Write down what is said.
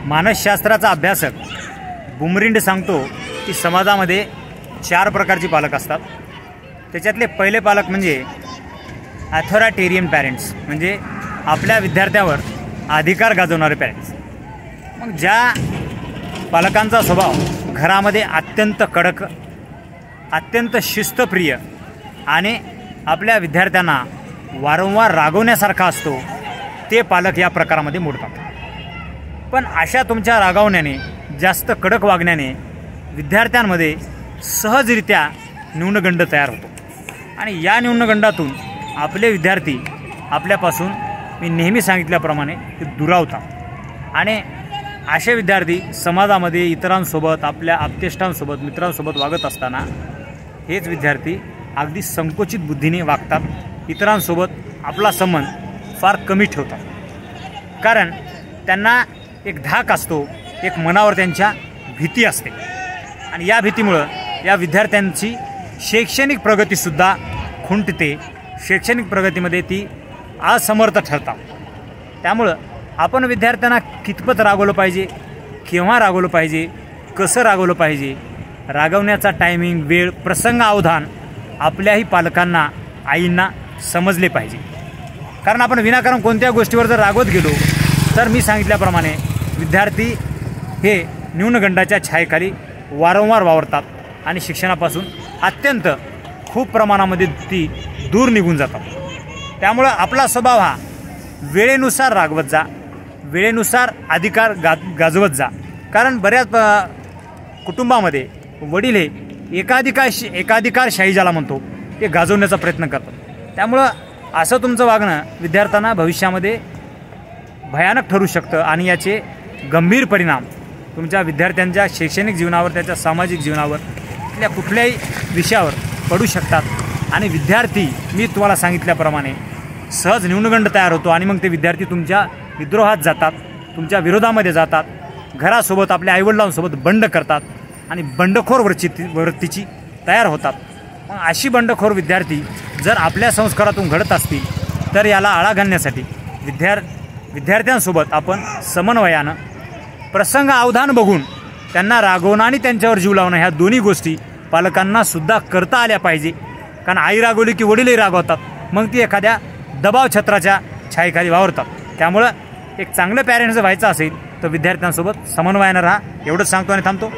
मानसशास्त्राचा अभ्यासक बुमरिंड सांगतो की समाजामध्ये 4 प्रकारची पालक असतात। त्याच्यातले पहिले पालक म्हणजे अथॉरिटेरियन पॅरेंट्स, म्हणजे आपल्या विद्यार्थ्यावर अधिकार गाजवणारे पॅरेंट्स। मग ज्या पालकांचा स्वभाव घरामध्ये अत्यंत कडक, अत्यंत शिस्तप्रिय आणि आपल्या विद्यार्थ्यांना वारंवार रागवण्यासारखा असतो, ते पालक या प्रकारामध्ये मोडतात। पण अशा तुमच्या रागावण्याने, जास्त कडक वागण्याने विद्यार्थ्यांमध्ये सहजरित्या न्यूनगंड तयार होतो आणि या न्यूनगंडातून आपले विद्यार्थी आपल्यापासून, मी नेहमी सांगितल्याप्रमाणे, ते दुरावतात आणि असे विद्यार्थी समाजामध्ये इतरांसोबत, आपल्या आप्तेष्टांसोबत, मित्रांसोबत वागत असताना हेच विद्यार्थी अगदी संकोचित बुद्धीने वागतात, इतरांसोबत आपला संबंध फार कमी ठेवतात। कारण त्यांना एक धाक असतो, एक मनावर त्यांच्या भीती असते आणि या भीतीमुळं या विद्यार्थ्यांची शैक्षणिक प्रगतीसुद्धा खुंटते, शैक्षणिक प्रगतीमध्ये ती असमर्थ ठरतात। त्यामुळं आपण विद्यार्थ्यांना कितपत रागवलं पाहिजे, केव्हा रागवलं पाहिजे, कसं रागवलं पाहिजे, रागवण्याचा टायमिंग, वेळ, प्रसंग, अवधान आपल्याही पालकांना, आईंना समजले पाहिजे। कारण आपण विनाकारण कोणत्या गोष्टीवर जर रागवत गेलो तर मी सांगितल्याप्रमाणे विद्यार्थी हे न्यूनगंडाच्या छायेखाली वारंवार वावरतात आणि शिक्षणापासून अत्यंत खूप प्रमाणामध्ये ती दूर निघून जातात। त्यामुळं आपला स्वभाव हा वेळेनुसार रागवत जा, वेळेनुसार अधिकार गाजवत जा। कारण बऱ्याच कुटुंबामध्ये वडील हे एकाधिकारशाही ज्याला म्हणतो ते गाजवण्याचा प्रयत्न करतात। त्यामुळं असं तुमचं वागणं विद्यार्थ्यांना भविष्यामध्ये भयानक ठरू शकतं आणि याचे गंभीर परिणाम तुमच्या विद्यार्थ्यांच्या शैक्षणिक जीवनावर, त्याच्या सामाजिक जीवनावर, त्या कुठल्याही विषयावर पडू शकतात आणि विद्यार्थी, मी तुम्हाला सांगितल्याप्रमाणे, सहज न्यूनगंड तयार होतो आणि मग ते विद्यार्थी तुमच्या विद्रोहात जातात, तुमच्या विरोधामध्ये जातात, घरासोबत, आपल्या आईवडिलांसोबत बंड करतात आणि बंडखोर वृत्तीची तयार होतात। मग अशी बंडखोर विद्यार्थी जर आपल्या संस्कारातून घडत असतील तर याला आळा घालण्यासाठी विद्यार्थ्यांसोबत आपण समन्वयानं, प्रसंग, अवधान बघून त्यांना रागवणं आणि त्यांच्यावर जीव लावणं, ह्या दोन्ही गोष्टी पालकांना सुद्धा करता आल्या पाहिजे। कारण आई रागवली की वडीलही रागवतात, मग ती एखाद्या दबाव छत्राच्या छायेखाली वावरतात। त्यामुळं एक चांगलं पॅरेंट्स व्हायचं असेल तर विद्यार्थ्यांसोबत समन्वयानं राहा, एवढंच सांगतो आणि थांबतो।